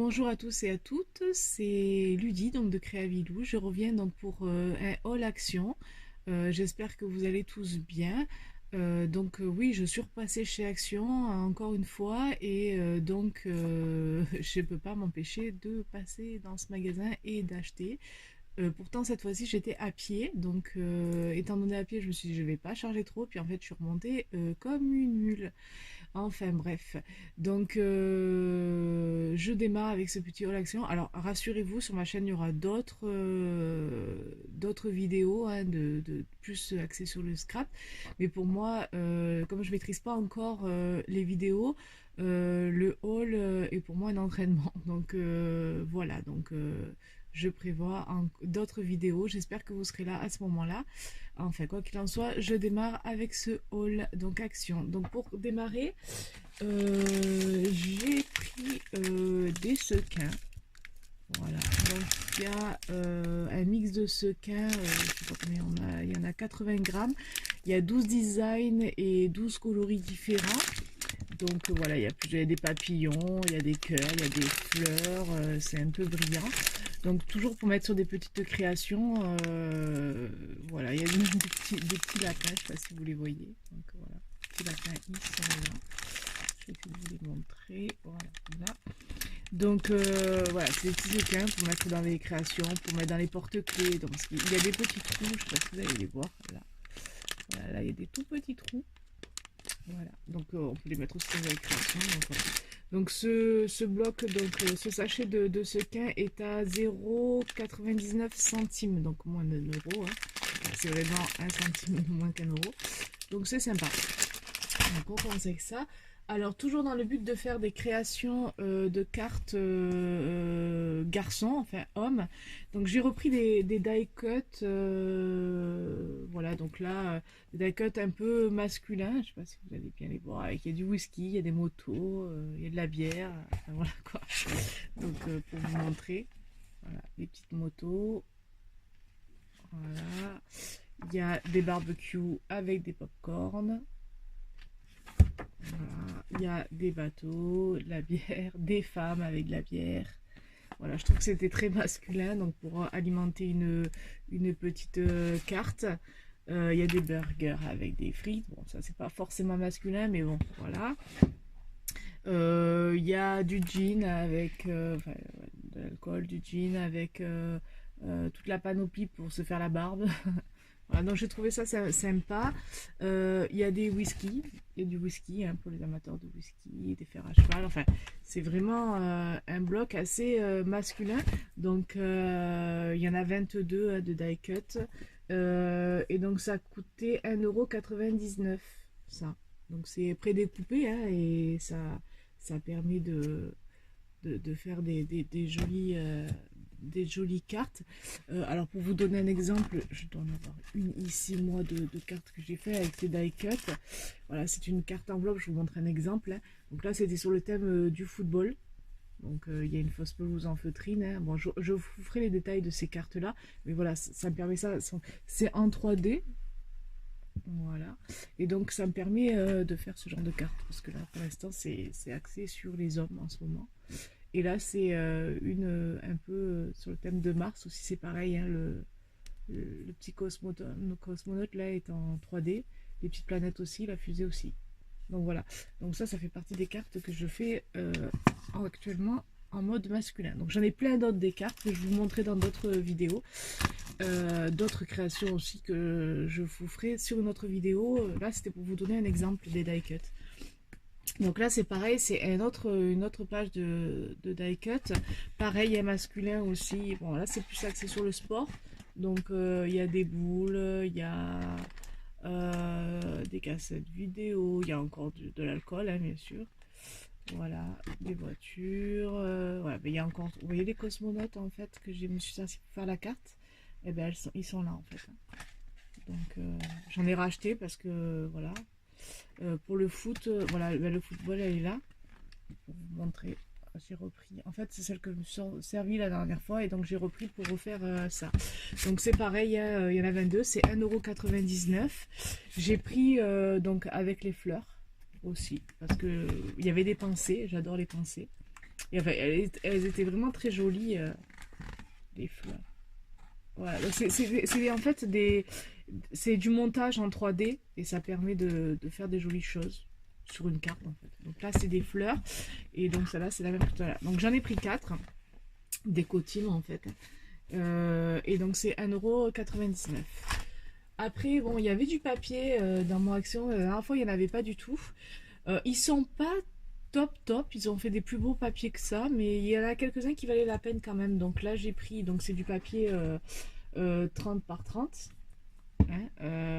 Bonjour à tous et à toutes, c'est Ludie donc de Créavilou. Je reviens donc pour un haul action. J'espère que vous allez tous bien. Oui, je suis repassée chez Action encore une fois et je ne peux pas m'empêcher de passer dans ce magasin et d'acheter. Pourtant cette fois-ci j'étais à pied, étant donné à pied je me suis dit je vais pas charger trop, puis en fait je suis remontée comme une mule. Enfin bref, je démarre avec ce petit haul action. Alors rassurez-vous, sur ma chaîne il y aura d'autres vidéos hein, plus axées sur le scrap. Mais pour moi, comme je maîtrise pas encore les vidéos, le haul est pour moi un entraînement. Voilà, je prévois d'autres vidéos. J'espère que vous serez là à ce moment-là. Enfin, quoi qu'il en soit, je démarre avec ce haul, donc action. Donc pour démarrer, j'ai pris des sequins. Voilà, donc il y a un mix de sequins, je sais pas combien on a, il y en a 80 grammes. Il y a 12 designs et 12 coloris différents. Voilà, il y a des papillons, il y a des cœurs, il y a des fleurs, c'est un peu brillant. Donc toujours pour mettre sur des petites créations, voilà, il y a même des petits lapins, je ne sais pas si vous les voyez. Donc voilà, petits lapins, ils sont là. Je vais vous les montrer. Voilà. Voilà, c'est des petits équins pour mettre dans les créations, pour mettre dans les porte-clés. Donc il y a des petits trous, je ne sais pas si vous allez les voir. Là, voilà, là il y a des tout petits trous. Voilà, on peut les mettre aussi dans les créations. Voilà. Ce bloc, ce sachet de sequin est à 0,99 centimes, donc moins d'un euro. Hein. C'est vraiment 1 centime moins qu'un euro. Donc c'est sympa. Donc on commence avec ça. Alors toujours dans le but de faire des créations de cartes garçons, enfin hommes. Donc j'ai repris des die cut, voilà donc là des die cut un peu masculins, je ne sais pas si vous allez bien les voir, avec il y a du whisky, il y a des motos, il y a de la bière, enfin voilà quoi. Pour vous montrer, voilà les petites motos, voilà, il y a des barbecues avec des pop-corn. Voilà. Il y a des bateaux, de la bière, des femmes avec de la bière. Voilà, je trouve que c'était très masculin, donc pour alimenter une petite carte. Il y a des burgers avec des frites. Bon, ça c'est pas forcément masculin, mais bon, voilà. Il y a du gin avec de l'alcool, du gin avec toute la panoplie pour se faire la barbe. Voilà, donc j'ai trouvé ça sympa. Il y a des whisky, il y a du whisky hein, pour les amateurs de whisky, des fers à cheval. Enfin, c'est vraiment un bloc assez masculin. Il y en a 22 hein, de die cut. Et donc ça coûtait 1,99 € ça. Donc c'est prédécoupé hein, et ça permet de faire des jolies cartes. Alors pour vous donner un exemple, je dois en avoir une ici moi de cartes que j'ai fait avec ces die cut. Voilà, c'est une carte enveloppe, je vous montre un exemple. Hein. Donc là c'était sur le thème du football. Donc il y a une fausse pelouse en feutrine. Hein. Bon, je vous ferai les détails de ces cartes là, mais voilà, ça me permet ça. C'est en 3D. Voilà, et donc ça me permet de faire ce genre de cartes parce que là pour l'instant c'est axé sur les hommes en ce moment. Et là, c'est un peu sur le thème de Mars aussi, c'est pareil. Hein, le petit cosmonaute là est en 3D. Les petites planètes aussi, la fusée aussi. Donc voilà. Donc ça fait partie des cartes que je fais actuellement en mode masculin. Donc j'en ai plein d'autres des cartes que je vous montrerai dans d'autres vidéos. D'autres créations aussi que je vous ferai sur une autre vidéo. Là, c'était pour vous donner un exemple des die cut. Donc là c'est pareil, c'est une autre page de die cut. Pareil, il y a masculin aussi. Bon là c'est plus axé sur le sport. Donc il y a des boules, il y a des cassettes vidéo, il y a encore de l'alcool hein, bien sûr. Voilà, des voitures. Voilà, mais il y a encore, vous voyez les cosmonautes en fait que je me suis servi pour faire la carte. Et ben ils sont là en fait. J'en ai racheté parce que voilà. Pour le foot, voilà, le football elle est là. Pour vous montrer, j'ai repris. En fait, c'est celle que je me suis servi la dernière fois et donc j'ai repris pour refaire ça. Donc c'est pareil, il y en a 22, c'est 1,99 €. J'ai pris donc avec les fleurs aussi parce que il y avait des pensées, j'adore les pensées. Et enfin, elles étaient vraiment très jolies, les fleurs. Voilà, c'est en fait c'est du montage en 3D et ça permet de faire des jolies choses sur une carte en fait. Donc là c'est des fleurs et donc celle-là c'est la même que tout à l'heure. Donc j'en ai pris 4 des cotimes en fait. Et donc c'est 1,99 €. Après bon il y avait du papier dans mon action, la dernière fois il n'y en avait pas du tout. Ils sont pas top, ils ont fait des plus beaux papiers que ça, mais il y en a quelques-uns qui valaient la peine quand même. Donc là j'ai pris, donc c'est du papier 30 par 30, hein,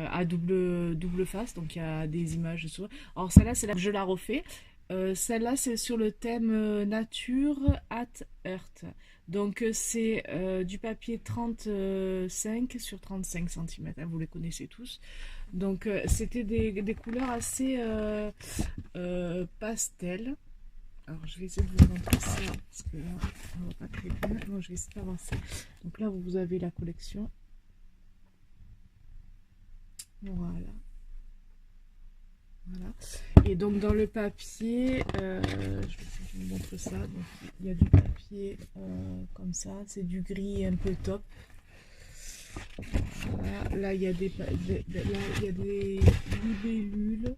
à double face, donc il y a des images sur. Alors celle-là, c'est là que je la refais. Celle-là, c'est sur le thème Nature at Earth. Donc c'est du papier 35 sur 35 cm, hein, vous les connaissez tous. Donc c'était des couleurs assez pastel. Alors je vais essayer de vous montrer ça, parce que là, on va pas très bien. Bon, je vais essayer d'avancer. Donc là, vous avez la collection. Voilà. Voilà. Et donc dans le papier, je vous montre ça. Donc, il y a du papier comme ça, c'est du gris un peu top. Voilà. Là il y a des libellules.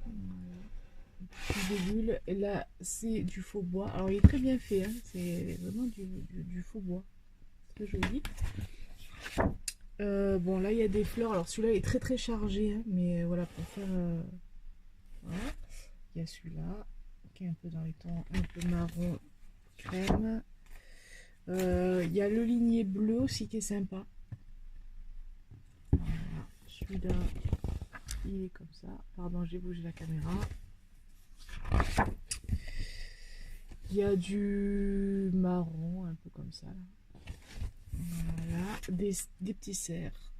Voilà. Libellules. Et là c'est du faux bois. Alors il est très bien fait, hein. C'est vraiment du faux bois. Très joli. Bon là il y a des fleurs, alors celui-là est très très chargé, hein, mais voilà pour faire voilà. Il y a celui-là qui est un peu dans les tons un peu marron crème. Il y a le ligné bleu aussi qui est sympa. Voilà. Celui-là il est comme ça, pardon j'ai bougé la caméra. Il y a du marron un peu comme ça là. Voilà, des petits cerfs.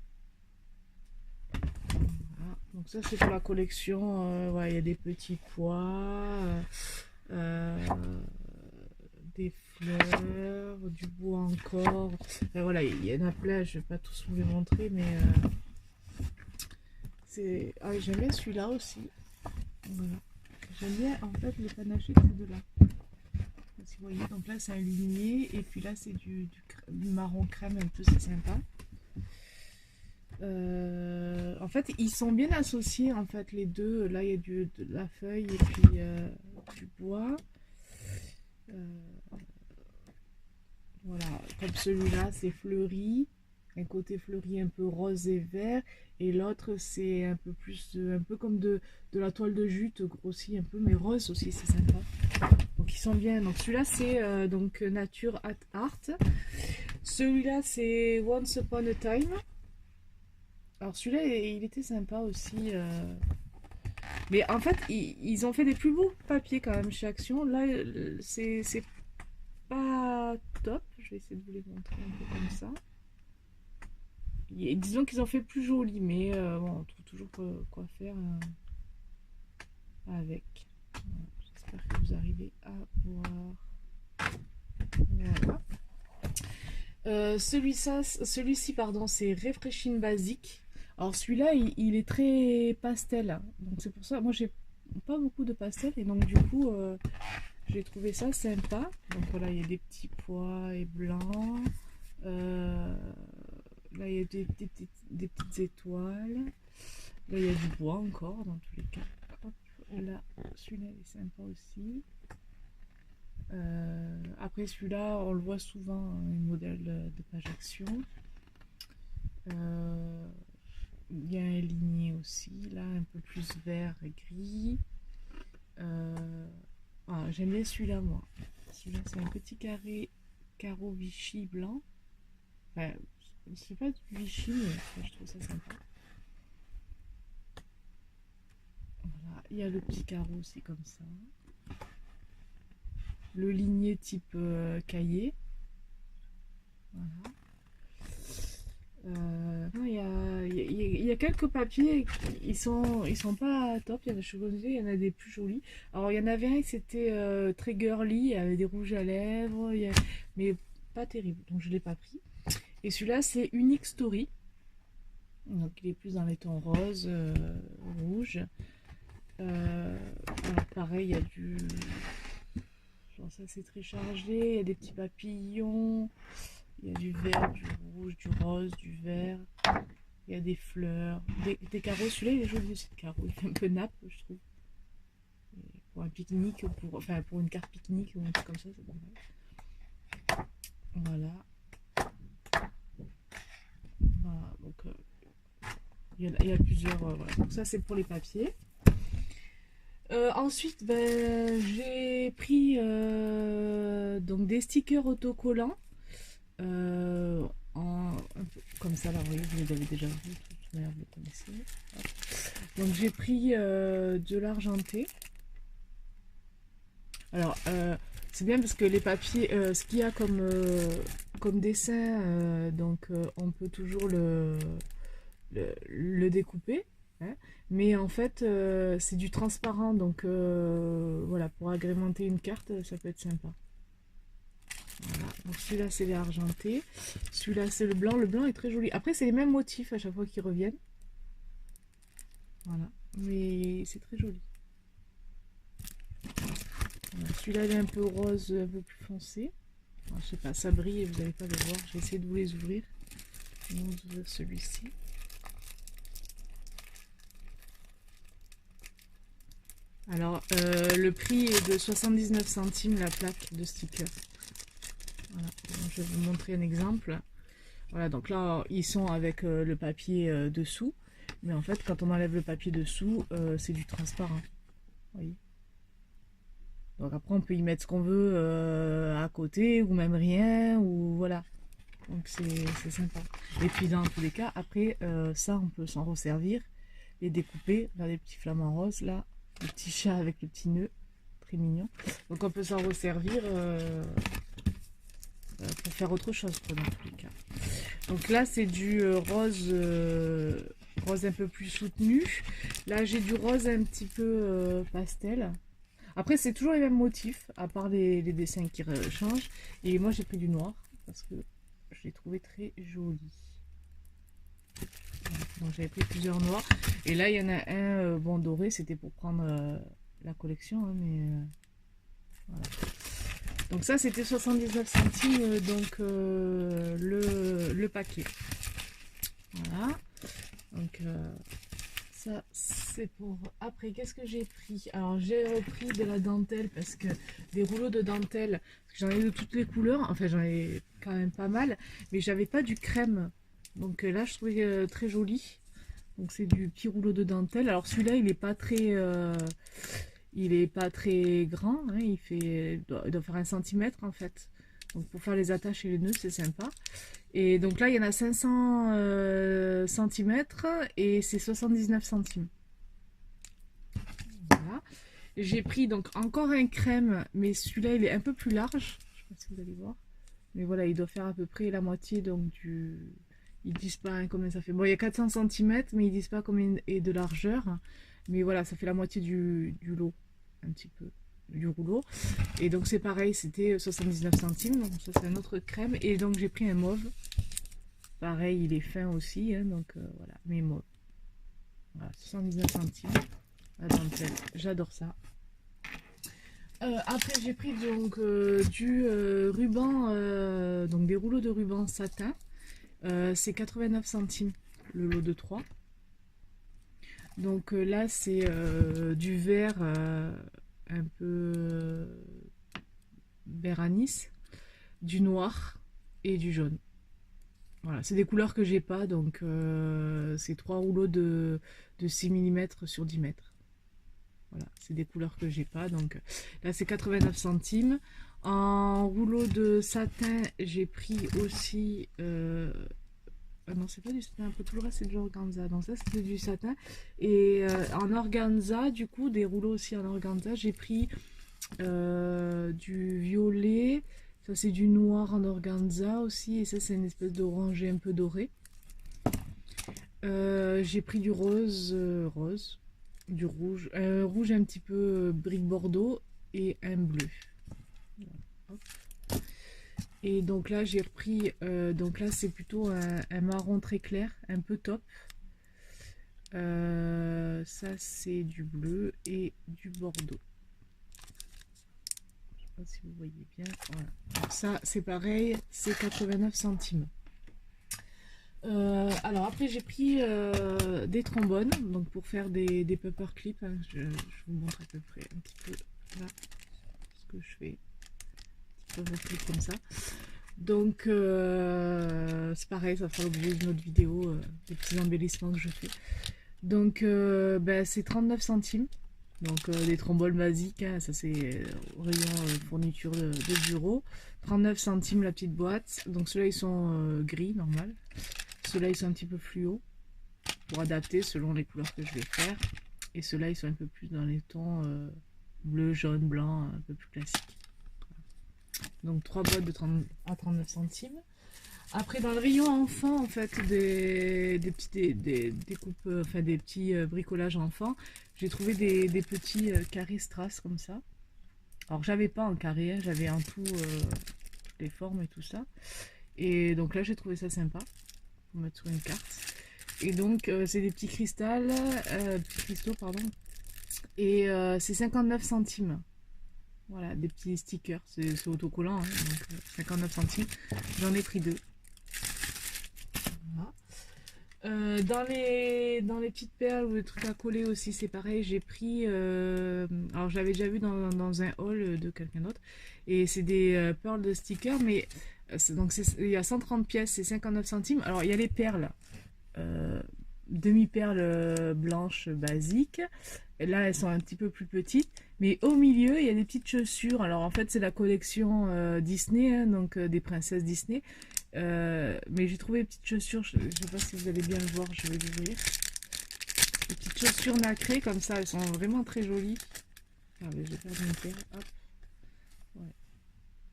Voilà. Donc ça c'est pour la collection. Ouais, il y a des petits pois, des fleurs, du bois encore. Voilà, il y en a plein, je vais pas tous vous les montrer, mais c'est. Ah, j'aime bien celui-là aussi. Voilà. J'aime bien en fait le panaché de ces deux-là. Si vous voyez, donc là c'est un ligné et puis là c'est du marron crème un peu, c'est sympa. En fait ils sont bien associés en fait les deux. Là il y a de la feuille et puis du bois. Voilà, comme celui-là c'est fleuri, un côté fleuri un peu rose et vert, et l'autre c'est un peu plus un peu comme de la toile de jute grossie un peu, mais rose aussi, c'est sympa. Donc ils sont bien. Donc celui-là c'est donc Nature at Art. Celui-là c'est Once Upon a Time. Alors celui-là il était sympa aussi. Mais en fait ils ont fait des plus beaux papiers quand même chez Action. Là c'est pas top. Je vais essayer de vous les montrer un peu comme ça. Disons qu'ils ont fait plus joli, mais bon, on trouve toujours quoi faire avec. Voilà. J'espère que vous arrivez à voir. Voilà. Celui-ci, pardon, c'est Refreshing Basic. Alors celui-là, il est très pastel, hein. Donc c'est pour ça, moi j'ai pas beaucoup de pastel et donc du coup j'ai trouvé ça sympa. Donc voilà, il y a des petits pois et blancs. Là il y a des petites étoiles. Là il y a du bois encore dans tous les cas. Hop, là, celui-là il est sympa aussi. Après celui-là on le voit souvent, un modèle de page action. Il y a un ligné aussi là, un peu plus vert et gris. J'aime bien celui-là moi. Celui-là c'est un petit carreau Vichy blanc. Enfin, c'est pas du Vichy, mais je trouve ça sympa. Voilà, il y a le petit carreau aussi comme ça. Le ligné type cahier. Voilà. Il y a quelques papiers, ils sont pas top. Il y en a, il y en a des plus jolis. Alors il y en avait un qui c'était très girly, avec des rouges à lèvres, mais pas terrible, donc je l'ai pas pris. Et celui-là c'est Unique Story, donc il est plus dans les tons rose, rouge. Alors, pareil, il y a Genre ça c'est très chargé, il y a des petits papillons, il y a du vert, du rouge, du rose, du vert, il y a des fleurs, des carreaux. Celui-là il est joli aussi, de carreaux, il fait un peu nappe je trouve. Et pour un pique-nique, enfin pour une carte pique-nique ou un truc comme ça, c'est pas mal. Voilà. Voilà, donc il y a plusieurs. Voilà. Donc ça c'est pour les papiers. Ensuite, ben, j'ai pris donc des stickers autocollants. Un peu comme ça, là, vous voyez, vous les avez déjà vus, de toute manière, vous les connaissez. Hop. Donc j'ai pris de l'argenté. Alors, c'est bien parce que les papiers, ce qu'il y a comme dessin, donc on peut toujours le découper. Hein. Mais en fait, c'est du transparent, donc voilà, pour agrémenter une carte, ça peut être sympa. Voilà. Donc celui-là, c'est l'argenté. Celui-là, c'est le blanc. Le blanc est très joli. Après, c'est les mêmes motifs à chaque fois qu'ils reviennent. Voilà. Mais c'est très joli. Voilà. Celui-là, il est un peu rose, un peu plus foncé. Alors, je sais pas, ça brille et vous n'allez pas le voir. J'ai essayé de vous les ouvrir. On va ouvrir celui-ci. Alors, le prix est de 79 centimes la plaque de sticker. Voilà. Donc, je vais vous montrer un exemple. Voilà, donc là, ils sont avec le papier dessous. Mais en fait, quand on enlève le papier dessous, c'est du transparent. Vous voyez. Donc après, on peut y mettre ce qu'on veut à côté, ou même rien, ou voilà. Donc c'est sympa. Et puis dans tous les cas, après, ça, on peut s'en resservir et découper. Là, des petits flamants roses, là. Le petit chat avec le petit nœud. Très mignon. Donc on peut s'en resservir pour faire autre chose, quoi, dans tous les cas. Donc là, c'est du rose, rose un peu plus soutenu. Là, j'ai du rose un petit peu pastel. Après, c'est toujours les mêmes motifs, à part les dessins qui changent. Et moi, j'ai pris du noir, parce que je l'ai trouvé très joli. Donc, j'avais pris plusieurs noirs. Et là, il y en a un, bon, doré, c'était pour prendre la collection, hein, mais voilà. Donc ça, c'était 79 centimes, donc le paquet. Voilà. Donc ça, c'est pour... Après, qu'est-ce que j'ai pris? Alors, j'ai repris de la dentelle, parce que des rouleaux de dentelle, parce que j'en ai de toutes les couleurs. Enfin, j'en ai quand même pas mal, mais j'avais pas du crème. Donc là, je trouvais très joli. Donc c'est du petit rouleau de dentelle. Alors celui-là, il est pas très grand, hein, il doit faire 1 centimètre en fait. Donc pour faire les attaches et les nœuds, c'est sympa. Et donc là, il y en a 500 centimètres et c'est 79 centimes. Voilà. J'ai pris donc encore un crème, mais celui-là, il est un peu plus large. Je sais pas si vous allez voir. Mais voilà, il doit faire à peu près la moitié donc du... Ils disent pas hein, combien ça fait. Bon, il y a 400 cm, mais ils disent pas combien est de largeur. Mais voilà, ça fait la moitié du lot, un petit peu, du rouleau. Et donc c'est pareil, c'était 79 centimes. Donc ça c'est un autre crème. Et donc j'ai pris un mauve. Pareil, il est fin aussi, hein, donc voilà, mais mauve. Voilà, 79 centimes. La dentelle, j'adore ça. Après j'ai pris donc du ruban, donc des rouleaux de ruban satin. C'est 89 centimes le lot de 3. Donc là c'est du vert un peu vert anis, du noir et du jaune. Voilà, c'est des couleurs que j'ai pas, donc c'est 3 rouleaux de 6 mm sur 10 mètres. Voilà, c'est des couleurs que j'ai pas, donc là c'est 89 centimes. En rouleau de satin, j'ai pris aussi ah non, c'est pas du satin, un peu tout le reste c'est du organza. Donc ça c'était du satin. Et en organza, du coup, des rouleaux aussi en organza, j'ai pris du violet. Ça c'est du noir en organza aussi. Et ça c'est une espèce d'orangé un peu doré. J'ai pris du rose, du rouge. Rouge un petit peu brique bordeaux et un bleu. Voilà. Hop. Et donc là j'ai repris, donc là c'est plutôt un marron très clair, un peu top. Ça c'est du bleu et du bordeaux. sais pas si vous voyez bien. Voilà. Alors ça, c'est pareil, c'est 89 centimes. Alors après, j'ai pris des trombones, donc pour faire des paperclips. Hein, je vous montre à peu près un petit peu là ce que je fais. Petit paperclip comme ça. Donc c'est pareil, ça fera l'objet d'une autre vidéo, des petits embellissements que je fais. Donc ben, c'est 39 centimes. Donc des trombones basiques, hein, ça c'est au rayon fourniture de bureau. 39 centimes la petite boîte. Donc ceux-là ils sont gris, normal. Ceux-là ils sont un petit peu fluo pour adapter selon les couleurs que je vais faire. Et ceux-là ils sont un peu plus dans les tons bleu, jaune, blanc, un peu plus classiques. Donc 3 boîtes de 30 à 39 centimes. Après, dans le rayon enfant, en fait, des coupes, enfin des petits bricolages enfants, j'ai trouvé des petits carrés strass comme ça. Alors, j'avais pas en carré, hein, j'avais en tout toutes les formes et tout ça. Et donc là, j'ai trouvé ça sympa pour mettre sur une carte. Et donc, c'est des petits cristaux, pardon. Et c'est 59 centimes. Voilà, des petits stickers, c'est autocollant, hein, donc 59 centimes. J'en ai pris 2. Dans les petites perles ou les trucs à coller aussi, c'est pareil. J'ai pris. Alors, j'avais déjà vu dans un haul de quelqu'un d'autre. Et c'est des perles de stickers, mais donc il y a 130 pièces, c'est 59 centimes. Alors, il y a les perles, demi-perles blanches basiques. Et là, elles sont un petit peu plus petites. Mais au milieu, il y a des petites chaussures. Alors, en fait, c'est la collection Disney, hein, donc des princesses Disney. Mais j'ai trouvé des petites chaussures, je ne sais pas si vous allez bien le voir, je vais l'ouvrir. Des petites chaussures nacrées comme ça, elles sont vraiment très jolies. Regardez, je vais faire une paire, hop. Ouais.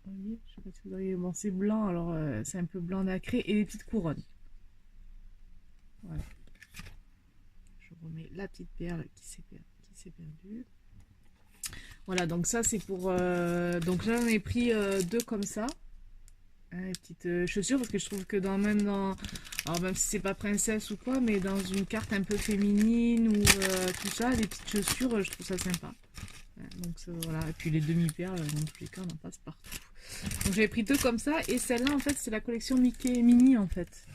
Vous voyez, je sais pas si vous voyez, bon c'est blanc, alors c'est un peu blanc nacré, et des petites couronnes. Voilà. Je remets la petite perle qui s'est perdue. Voilà, donc ça c'est pour... donc j'en ai pris 2 comme ça. Les petites chaussures, parce que je trouve que alors même si c'est pas princesse ou quoi, mais dans une carte un peu féminine ou tout ça, les petites chaussures, je trouve ça sympa. Donc voilà, et puis les demi-perles, dans tous les cas, on en passe partout. Donc j'avais pris 2 comme ça, et celle-là en fait c'est la collection Mickey Mini en fait.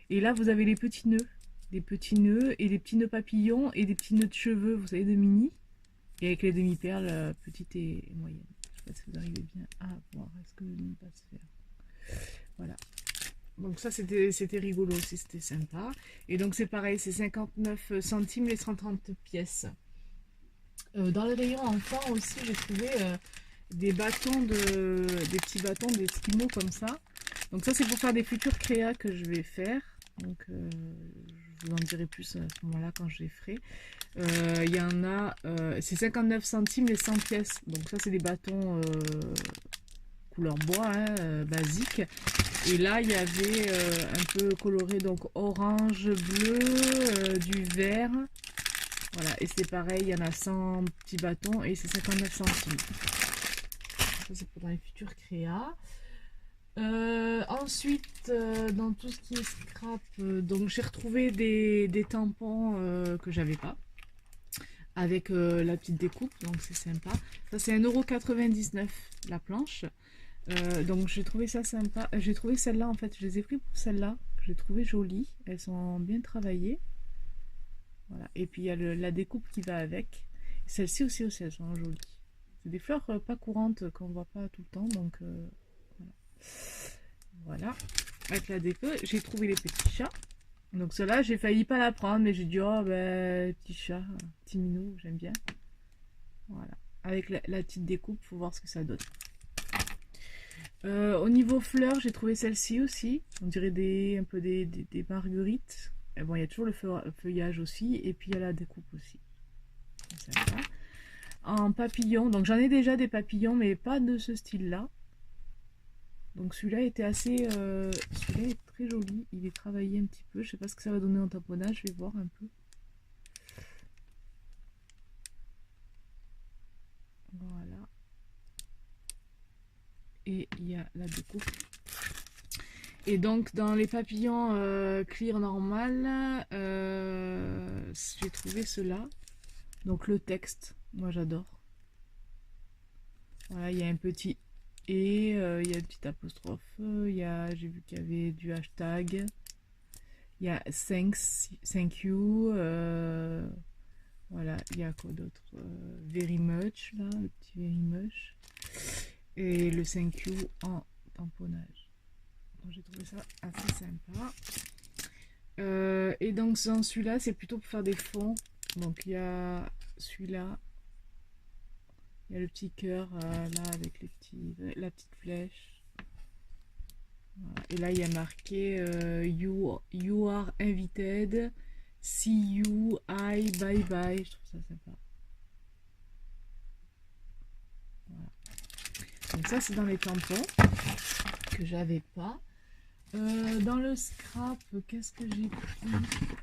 Et là vous avez les petits nœuds, des petits nœuds et des petits nœuds papillons et des petits nœuds de cheveux, vous savez, de mini, et avec les demi-perles petites et moyennes. Je sais pas si vous arrivez bien à voir, est-ce que je ne pas se faire. Voilà. Donc ça c'était rigolo aussi, c'était sympa. Et donc c'est pareil, c'est 59 centimes les 130 pièces. Dans les rayons enfants aussi, j'ai trouvé des petits bâtons, des skimos comme ça. Donc ça c'est pour faire des futurs créas que je vais faire. Donc je vous en dirai plus à ce moment-là quand je les ferai. Il y en a, c'est 59 centimes les 100 pièces. Donc ça c'est des bâtons couleur bois, hein, basique. Et là il y avait un peu coloré, donc orange, bleu, du vert. Voilà, et c'est pareil, il y en a 100 petits bâtons et c'est 59 centimes. Ça c'est pour les futurs créas. Ensuite, dans tout ce qui est scrap, donc j'ai retrouvé des tampons que j'avais pas, avec la petite découpe, donc c'est sympa. Ça c'est 1,99 € la planche. Donc j'ai trouvé ça sympa. J'ai trouvé celle-là en fait, je les ai pris pour celle-là, que j'ai trouvé jolie. Elles sont bien travaillées. Voilà. Et puis il y a la découpe qui va avec. Celles-ci aussi, elles sont jolies. C'est des fleurs pas courantes qu'on voit pas tout le temps, donc voilà. Avec la déco, j'ai trouvé les petits chats. Donc ceux-là, j'ai failli pas la prendre, mais j'ai dit oh ben petit chat, petit minou, j'aime bien. Voilà. Avec la petite découpe, faut voir ce que ça donne. Au niveau fleurs, j'ai trouvé celle-ci aussi. On dirait un peu des marguerites. Et bon, il y a toujours le feuillage aussi. Et puis il y a la découpe aussi. C'est sympa. En papillon, donc j'en ai déjà des papillons, mais pas de ce style-là. Donc celui-là était assez... celui-là est très joli. Il est travaillé un petit peu. Je sais pas ce que ça va donner en tamponnage. Je vais voir un peu. Voilà. Et il y a la découpe. Et donc dans les papillons clear normal, j'ai trouvé cela. Donc le texte, moi j'adore. Voilà, il y a un petit et, il y a une petite apostrophe, j'ai vu qu'il y avait du hashtag, il y a thank you, voilà, il y a quoi d'autre, very much, là, le petit very much, et le thank you en tamponnage. J'ai trouvé ça assez sympa. Et donc dans celui-là, c'est plutôt pour faire des fonds. Donc il y a celui-là, il y a le petit cœur là avec la petite flèche. Voilà. Et là il y a marqué you are invited, see you, I, bye bye. Je trouve ça sympa. Voilà. Donc ça c'est dans les tampons que j'avais pas. Dans le scrap, qu'est-ce que j'ai pris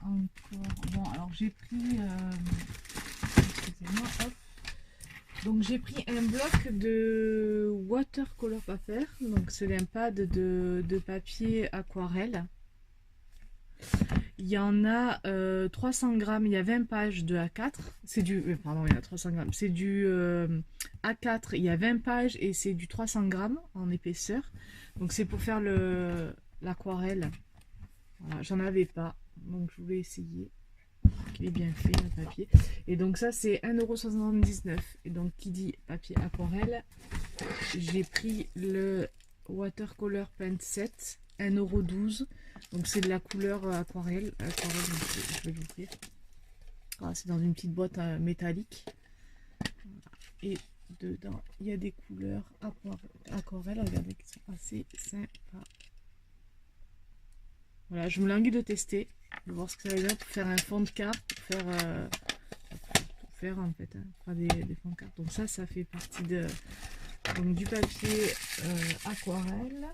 encore? Bon, alors j'ai pris, excusez-moi, hop. Donc j'ai pris un bloc de watercolor paper, donc c'est un pad de papier aquarelle. Il y en a 300 grammes, il y a 20 pages de A4. C'est du, pardon, il y a 300 grammes. C'est du A4, il y a 20 pages et c'est du 300 grammes en épaisseur. Donc c'est pour faire l'aquarelle. Voilà, j'en avais pas, donc je voulais essayer. Il est bien fait le papier. Et donc ça c'est 1,79 €. Et donc qui dit papier aquarelle, j'ai pris le watercolor pen set, 1,12 €. Donc c'est de la couleur aquarelle. Je vais l'ouvrir. Ah, c'est dans une petite boîte métallique. Et dedans il y a des couleurs aquarelle. Regardez, qui sont assez sympas. Voilà, je me languis de tester, de voir ce que ça va dire pour faire un fond de carte, pour faire en fait, hein, faire des fonds de carte. Donc ça fait partie donc, du papier aquarelle.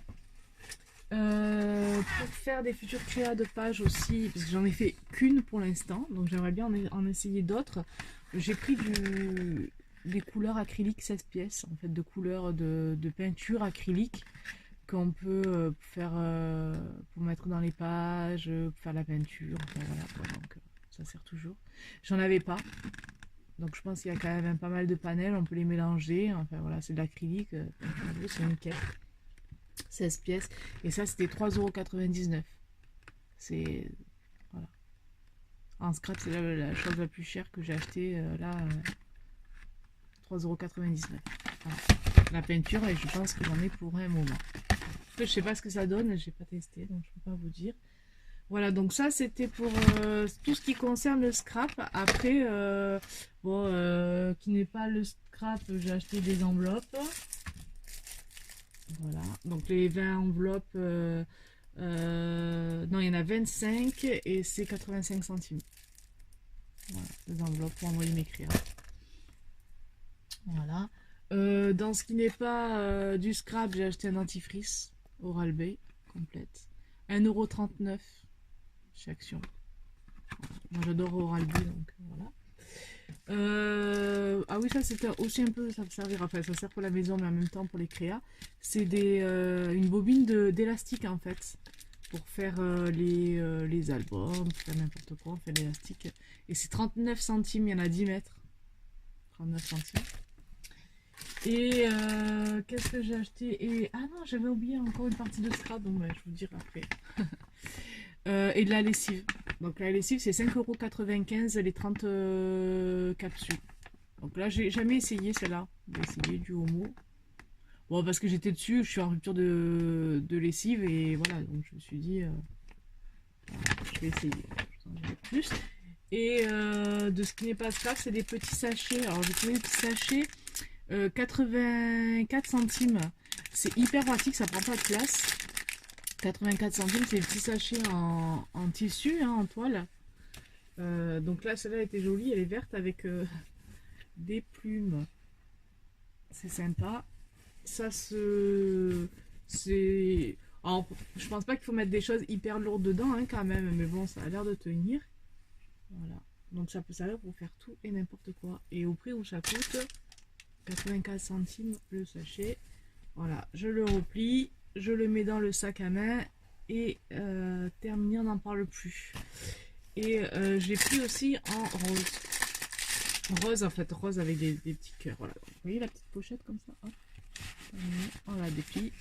Pour faire des futures créas de pages aussi, parce que j'en ai fait qu'une pour l'instant, donc j'aimerais bien en essayer d'autres. J'ai pris des couleurs acryliques 16 pièces, en fait, de couleurs de peinture acrylique qu'on peut faire pour mettre dans les pages, pour faire la peinture, enfin, voilà, donc ça sert toujours. J'en avais pas, donc je pense qu'il y a quand même pas mal de panels, on peut les mélanger, enfin voilà, c'est de l'acrylique, c'est nickel. 16 pièces, et ça c'était 3,99 €. C'est, voilà, en scrap c'est la chose la plus chère que j'ai acheté là, 3,99 €. Voilà. La peinture, et je pense que j'en ai pour un moment. Je sais pas ce que ça donne, j'ai pas testé, donc je peux pas vous dire. Voilà, donc ça c'était pour tout ce qui concerne le scrap. Après, bon, qui n'est pas le scrap, j'ai acheté des enveloppes. Voilà, donc les 20 enveloppes, non, il y en a 25 et c'est 85 centimes. Voilà, les enveloppes pour envoyer mes créas. Voilà. Dans ce qui n'est pas du scrap, j'ai acheté un dentifrice Oral-B complète. 1,39 € chez Action. Moi j'adore Oral-B, donc voilà. Ah oui, ça c'était aussi un peu, ça me servira, enfin ça sert pour la maison mais en même temps pour les créas. C'est une bobine d'élastique en fait, pour faire les albums, pour faire n'importe quoi, on fait l'élastique. Et c'est 39 centimes, il y en a 10 mètres. 39 centimes. Et qu'est-ce que j'ai acheté? Et ah non, j'avais oublié encore une partie de scrap, donc je vous dirai après. Et de la lessive. Donc la lessive c'est 5,95 € les 30 capsules. Donc là j'ai jamais essayé celle-là. J'ai essayé du Homo. Bon, parce que j'étais dessus, je suis en rupture de lessive et voilà, donc je me suis dit je vais essayer. Je vous en dirai plus. Et de ce qui n'est pas scrap, c'est des petits sachets. Alors j'ai trouvé des petits sachets 84 centimes. C'est hyper pratique, ça prend pas de place. 84 centimes, c'est des petits sachets en tissu, hein, en toile. Donc là, celle-là était jolie, elle est verte avec des plumes. C'est sympa. Ça c'est... Alors, je pense pas qu'il faut mettre des choses hyper lourdes dedans, hein, quand même, mais bon, ça a l'air de tenir. Voilà. Donc ça peut servir pour faire tout et n'importe quoi. Et au prix où ça coûte, 84 centimes le sachet. Voilà, je le replie, je le mets dans le sac à main et terminé, on n'en parle plus. Et j'ai pris aussi en rose. Rose, en fait, rose avec des petits cœurs. Voilà. Vous voyez la petite pochette comme ça, hop. On la déplie.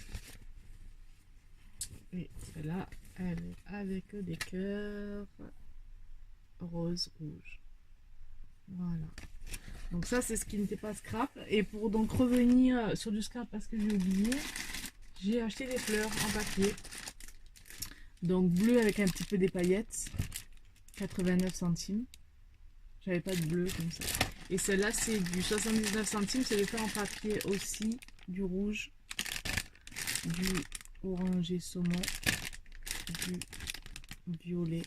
Et celle-là, elle est avec des cœurs rose, rouge. Voilà. Donc ça, c'est ce qui n'était pas scrap. Et pour donc revenir sur du scrap, parce que j'ai oublié, j'ai acheté des fleurs en papier. Donc bleu avec un petit peu des paillettes. 89 centimes. J'avais pas de bleu comme ça. Et celle-là, c'est du 79 centimes. C'est des fleurs en papier aussi. Du rouge. Du orangé saumon. Du violet.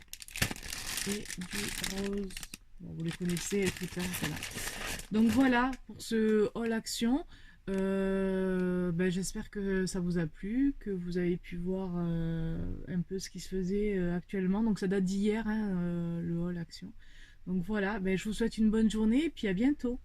Et du rose. Bon, vous les connaissez, tout voilà. Donc voilà pour ce haul action. Ben, j'espère que ça vous a plu, que vous avez pu voir un peu ce qui se faisait actuellement. Donc ça date d'hier, hein, le haul action. Donc voilà, ben, je vous souhaite une bonne journée et puis à bientôt.